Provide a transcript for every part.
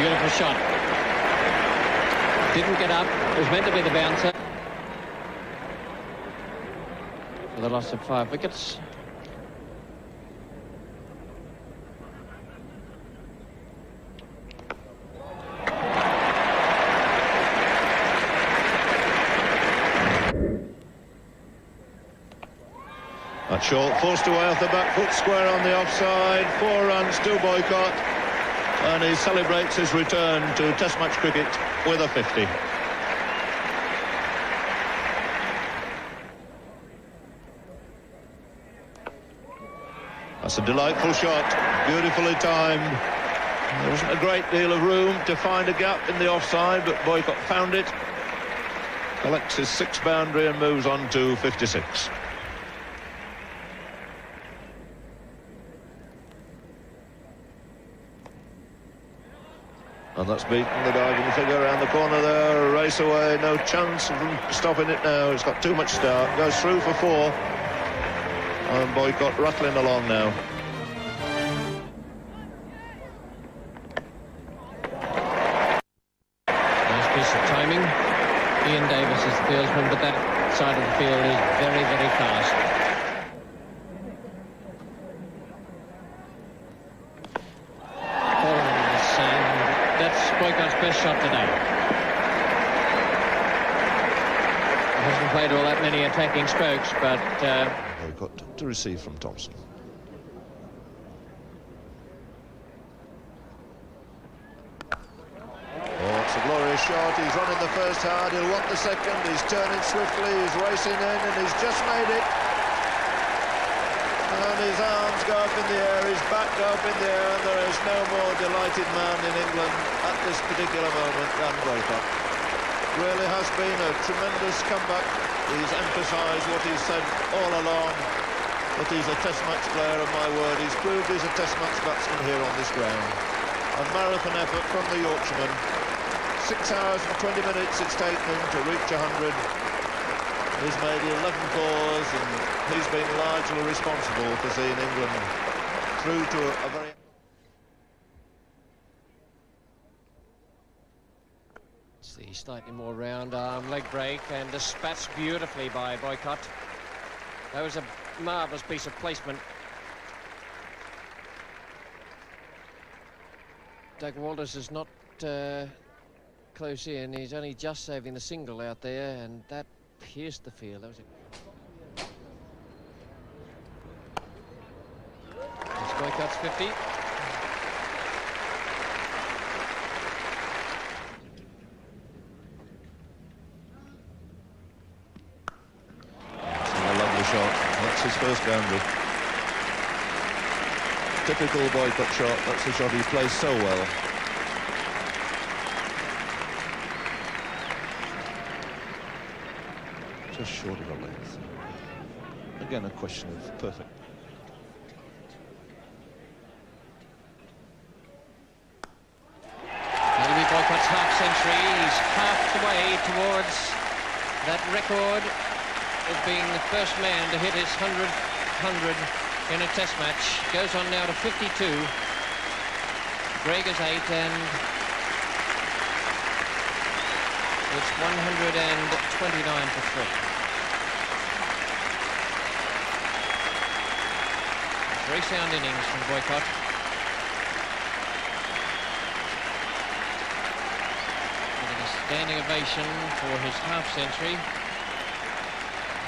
Beautiful shot. Didn't get up. It was meant to be the bouncer. For the loss of 5 wickets. That's short, forced away off the back foot square on the offside. 4 runs to Boycott, and he celebrates his return to Test match cricket with a 50. That's a delightful shot, beautifully timed. There wasn't a great deal of room to find a gap in the offside, but Boycott found it. Collects his 6th boundary and moves on to 56. And that's beaten the diving figure around the corner there. Race away, no chance of them stopping it now. It's got too much start. Goes through for 4. And Boycott rattling along now. Nice piece of timing. Ian Davis is the fieldsman, but that side of the field is very, very fast. Boycott's best shot today. He hasn't played all that many attacking strokes, but Boycott to receive from Thompson. Oh, it's a glorious shot. He's running the first hard. He'll want the second. He's turning swiftly. He's racing in, and he's just made it. And his arms go up in the air, his back go up in the air, and there is no more delighted man in England at this particular moment than Boycott. Really has been a tremendous comeback. He's emphasised what he's said all along, that he's a Test match player, and my word, he's proved he's a Test match batsman here on this ground. A marathon effort from the Yorkshireman. 6 hours and 20 minutes it's taken him to reach 100. He's made 11 fours, and he's been largely responsible for seeing England through to a very... It's the slightly more round arm leg break, and dispatched beautifully by Boycott. That was a marvellous piece of placement. Doug Walters is not close in. He's only just saving the single out there, and that pierced the field. That was It's Boycott's 50. That's a lovely shot. That's his first boundary. Typical Boycott shot. That's the shot he plays so well. Just short of a length. Again, a question of perfect. That'll be Boycott's half-century. He's half the way towards that record of being the first man to hit his 100 in a Test match. Goes on now to 52. Greg is 8, and it's 129 for 3. Very sound innings from Boycott. Getting a standing ovation for his half-century.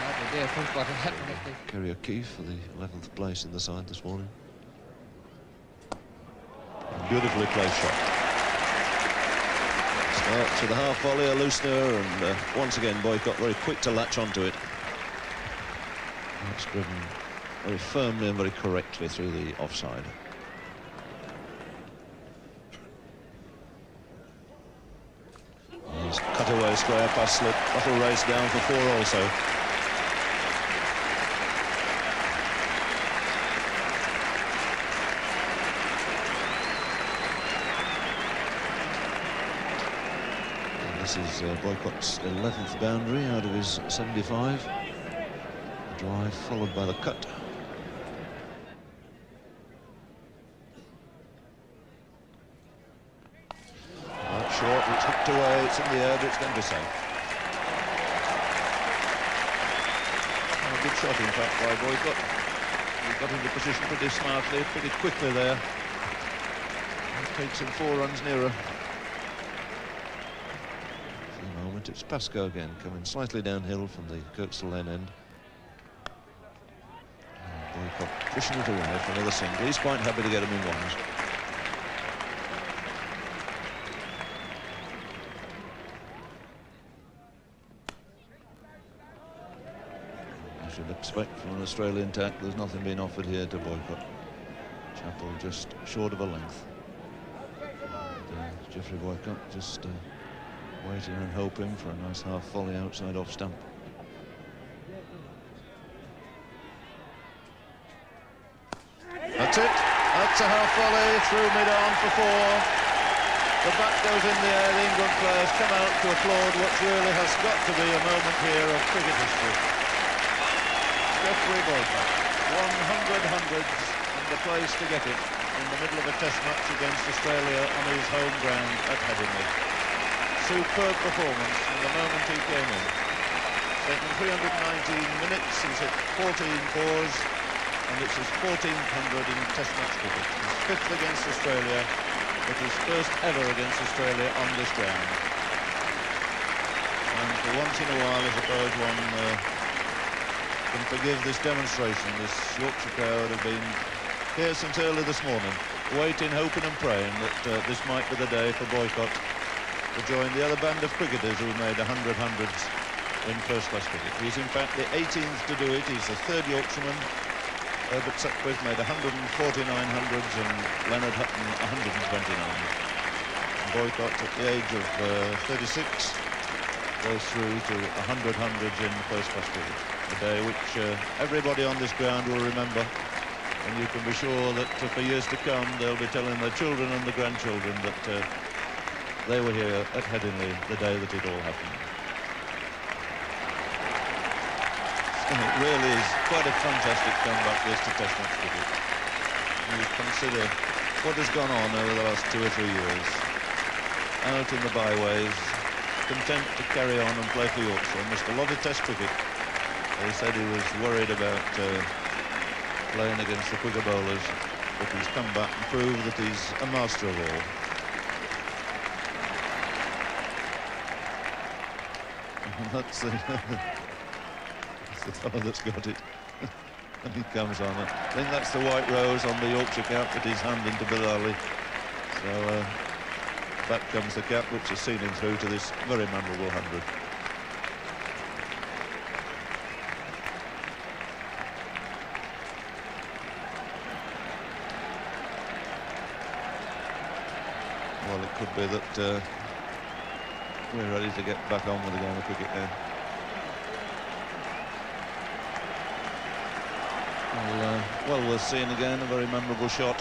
Hardly dare think what happened. Kerry O'Keefe for the 11th place in the side this morning. Beautifully placed shot. Start to the half volley, a loosener, and once again Boycott very quick to latch onto it. It's driven very firmly and very correctly through the offside. He's cut away square past slip. That'll race down for 4 also. This is Boycott's 11th boundary out of his 75. The drive followed by the cut. short, it's hooked away, it's in the air, but it's going to be safe. A good shot, in fact, by Boycott. He got into position pretty smartly, pretty quickly there. It takes him 4 runs nearer. For the moment, it's Pascoe again, coming slightly downhill from the Kirkstall Lane end. Boycott pushing it away for another single. He's quite happy to get him in ones. As you'd expect from an Australian tack, there's nothing being offered here to Boycott. Chappell just short of a length. And, Geoffrey Boycott just waiting and hoping for a nice half volley outside off stump. That's it. That's a half volley through mid-on for 4. The bat goes in the air. The England players come out to applaud what really has got to be a moment here of cricket history. Geoffrey Boycott, 100 hundreds and the place to get it in the middle of a test match against Australia on his home ground at Headingley. Superb performance from the moment he came in. Taken 319 minutes, he's hit 14 fours, and it's his 1400 in test match cricket. His 5th against Australia, but his 1st ever against Australia on this ground. And for once in a while, I suppose one can forgive this demonstration. This Yorkshire crowd have been here since early this morning, waiting, hoping and praying that this might be the day for Boycott to join the other band of cricketers who made 100 hundreds in first-class cricket. He's in fact the 18th to do it. He's the 3rd Yorkshireman. Herbert Sutcliffe made 149 hundreds and Leonard Hutton 129. And Boycott, at the age of 36, goes through to 100 hundreds in first-class cricket. A day which everybody on this ground will remember, and you can be sure that for years to come they'll be telling their children and the grandchildren that they were here at Headingley the day that it all happened. And it really is quite a fantastic comeback this to test match cricket. You consider what has gone on over the last 2 or 3 years. Out in the byways, content to carry on and play for Yorkshire. Missed a lot of test cricket. He said he was worried about playing against the quicker bowlers, but he's come back and proved that he's a master of all. And that's the fellow that's got it. And he comes on it. I think that's the white rose on the Yorkshire cap that he's handing to Bilali. So back comes the cap which has seen him through to this very memorable 100. Well, it could be that we're ready to get back on with the game of cricket now. Well worth seeing again, a very memorable shot.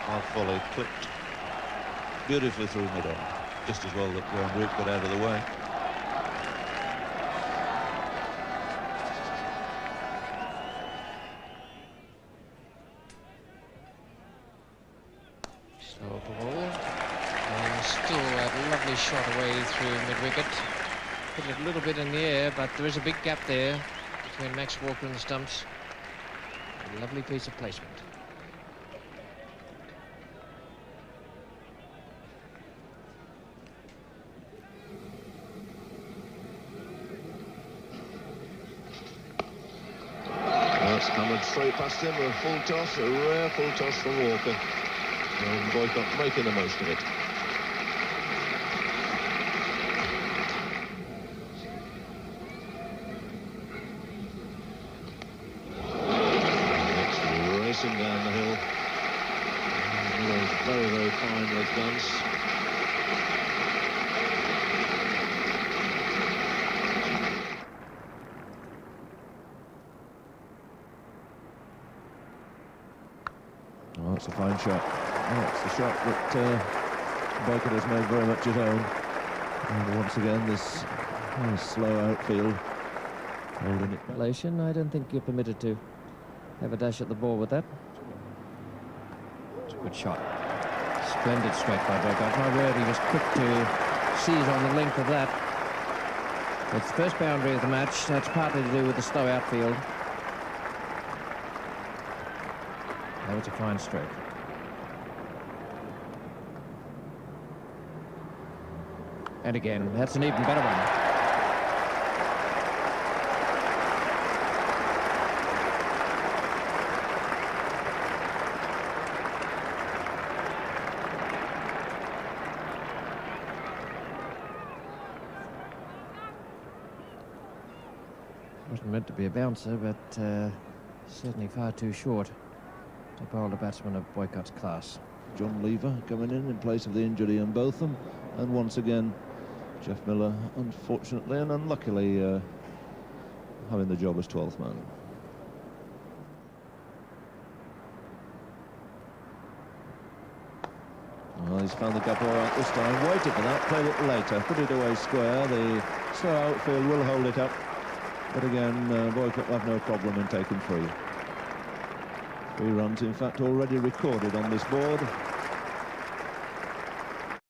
Half volley clipped beautifully through mid-on. Just as well that Graham Root got out of the way. Slow ball, and still a lovely shot away through mid-wicket. Hit it a little bit in the air, but there is a big gap there between Max Walker and the stumps. A lovely piece of placement. That's hammered straight past him, a full toss, a rare full toss from Walker. And Boycott making the most of it. Racing down the hill. Those very, very fine leg guns. Oh, that's a fine shot. That's the shot that Boycott has made very much his own. And once again, this slow outfield holding it. Relation, I don't think you're permitted to have a dash at the ball with that. It's a good shot. Splendid strike by Boycott. My word, he was quick to seize on the length of that. It's the first boundary of the match. That's partly to do with the slow outfield. That was a fine stroke. And again, that's an even better one. Wasn't meant to be a bouncer, but certainly far too short to bowl a batsman of Boycott's class. John Lever coming in place of the injury on both them, and once again Geoff Miller, unfortunately and unluckily, having the job as 12th man. Well, he's found the gap all right this time, waited for that, played it later, put it away square. The slow outfield will hold it up, but again, Boycott will have no problem in taking 3. 3 runs, in fact, already recorded on this board.